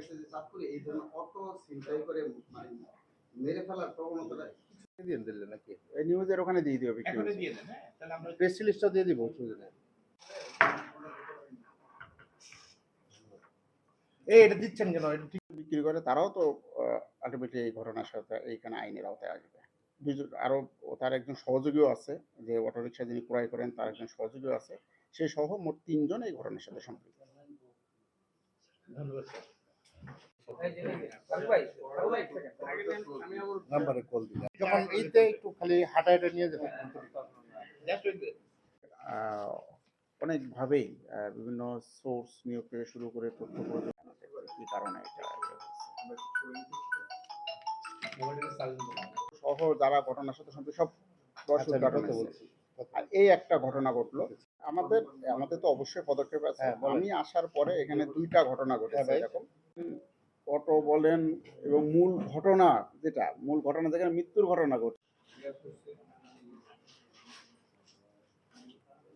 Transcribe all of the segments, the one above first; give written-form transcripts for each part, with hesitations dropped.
গেছে যে চাঁদপুরে এই ধরনের অটো ছিনতাই করে মানে মেরে ফেলার প্রবণতাটা দিয়ে দিলেন নাকি? এই নিউজের ওখানে দিয়ে দিও, এখনই দিয়ে দেন। হ্যাঁ, তাহলে আমরা প্রেস রিলিজটা দিয়ে দিব। এটা দিচ্ছেন কেন? এটা ঠিক বিক্রি করে তারাও তো আলটিমেটলি এই ঘটনার সাথে এইখানে আইনের আওতায় আসবে। দুজন আরো তার একজন সহযোগীও আছে, যে অটোরিকশা যিনি ক্রয় করেন তার একজন সহযোগীও আছে, সে সহ মোট ৩ জন এই ঘটনার সাথে সম্পৃক্ত। ধন্যবাদ স্যার। নাম্বারে কল দিলে যখন এইতে একটু খালি হাঁটা নিয়ে যাবে। অনেকভাবেই বিভিন্ন সোর্স নিয়োগ থেকে শুরু করে তথ্য কি কারণে এটা সহ যারা ঘটনার সাথে সম্পৃক্ত সব দর্শক বলছি। আর এই একটা ঘটনা ঘটলো আমাদের তো অবশ্যই পদক্ষেপ আছে। আমি আসার পরে এখানে 2টা ঘটনা ঘটেছে এরকম। অটো বলেন এবং মূল ঘটনা যেখানে মৃত্যুর ঘটনা ঘটে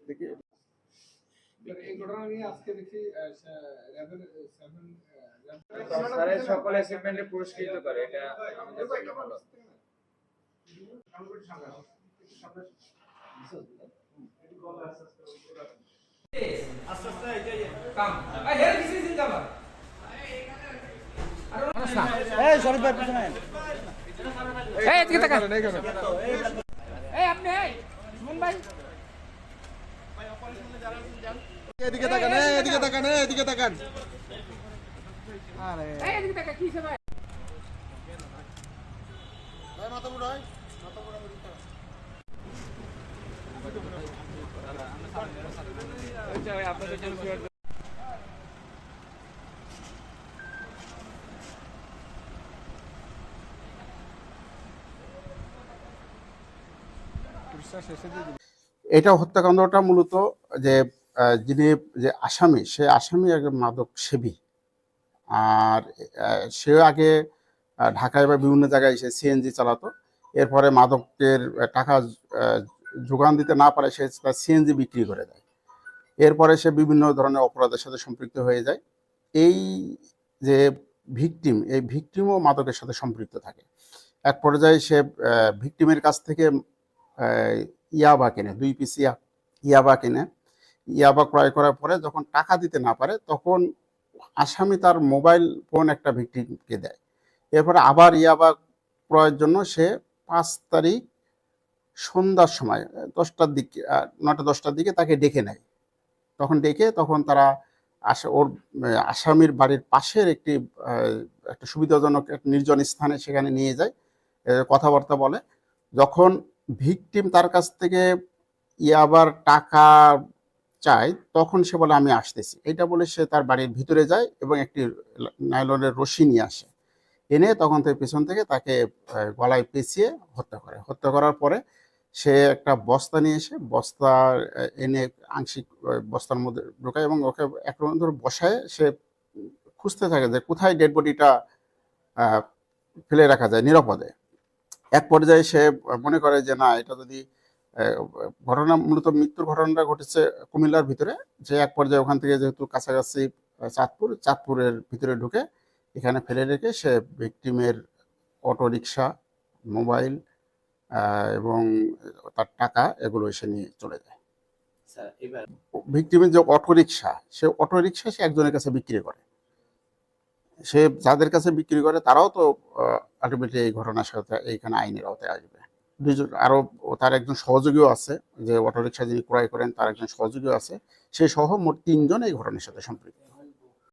দেখি এই ঘটনা নিয়ে আজকে দেখি সকল অ্যাচিভমেন্টে পুরস্কৃত করে, এটা আমাদের জন্য ভালো। আস্তে আস্তে এটাই কাম এই হেল কিছু দিন যাবা এই শরীফ ভাই পিছনে এই এদিকে তাকান, এই আপনি এই শুনুন ভাই, এদিকে তাকান, এদিকে তাকান, এদিকে তাকান। আরে এই এদিকে তাকান, কি হইছে ভাই? ভাই মাথা মুড় হয়, মাথা মুড় আপনাদের জন্য শেয়ার এটা হত্যাকাণ্ডটা মূলত যে যিনি যে আসামি, সে আসামি একজন মাদক সেবী। আর সে আগে ঢাকায় বা বিভিন্ন জায়গায় সে সিএনজি চালাতো। এরপরে মাদকের টাকা যোগান দিতে না পারে সে তার সিএনজি বিক্রি করে দেয়। এরপরে সে বিভিন্ন ধরনের অপরাধের সাথে সম্পৃক্ত হয়ে যায়। এই যে ভিকটিম, এই ভিকটিমও মাদকের সাথে সম্পৃক্ত থাকে। এক পর্যায়ে সে ভিকটিমের কাছ থেকে ইয়াবা কেনে, 2 পিস ইয়াবা কেনে। ইয়াবা ক্রয় করার পরে যখন টাকা দিতে না পারে তখন আসামি তার মোবাইল ফোন একটা ভিকটিমকে দেয়। এরপরে আবার ইয়াবা ক্রয়ের জন্য সে 5 তারিখ সন্ধ্যার সময় 10টার দিকে 9টা-10টার দিকে তাকে ডেকে নেয়। তখন তারা ওর আসামির বাড়ির পাশের একটা সুবিধাজনক নির্জন স্থানে সেখানে নিয়ে যায়, কথাবার্তা বলে। যখন ভিকটিম তার কাছ থেকে ইয়াবার টাকা চায় তখন সে বলে আমি আসতেছি, এটা বলে সে তার বাড়ির ভিতরে যায় এবং একটি নাইলনের রশি নিয়ে আসে। এনে তখন থেকে পেছন থেকে তাকে গলায় পেঁচিয়ে হত্যা করার পরে সে একটা বস্তা নিয়ে এসে বস্তা এনে আংশিক বস্তার মধ্যে ঢোকায় এবং ওকে একরকম ধরে বসায় সে খুঁজতে থাকে যে কোথায় ডেড বডিটা ফেলে রাখা যায় নিরাপদে। এক পর্যায়ে সে মনে করে যে না, এটা যদি ঘটনা মূলত মৃত্যুর ঘটনাটা ঘটেছে কুমিল্লার ভিতরে, যে এক পর্যায়ে ওখান থেকে যেহেতু কাছাকাছি চাঁদপুরের ভিতরে ঢুকে এখানে ফেলে রেখে সে ভিকটিমের অটোরিকশা, মোবাইল এবং তার টাকা এগুলো এসে নিয়ে চলে যায়। ভিকটিমের যে অটোরিকশা, সে অটোরিকশা সে একজনের কাছে বিক্রি করে। সে যাদের কাছে বিক্রি করে তারাও তো আলটিমেটলি এই ঘটনার সাথে এইখানে আইনের আওতায় আসবে। দুজন আরো তার একজন সহযোগীও আছে, যে অটোরিকশা যিনি ক্রয় করেন তার একজন সহযোগীও আছে, সে সহ মোট 3 জন এই ঘটনার সাথে সম্পৃক্ত।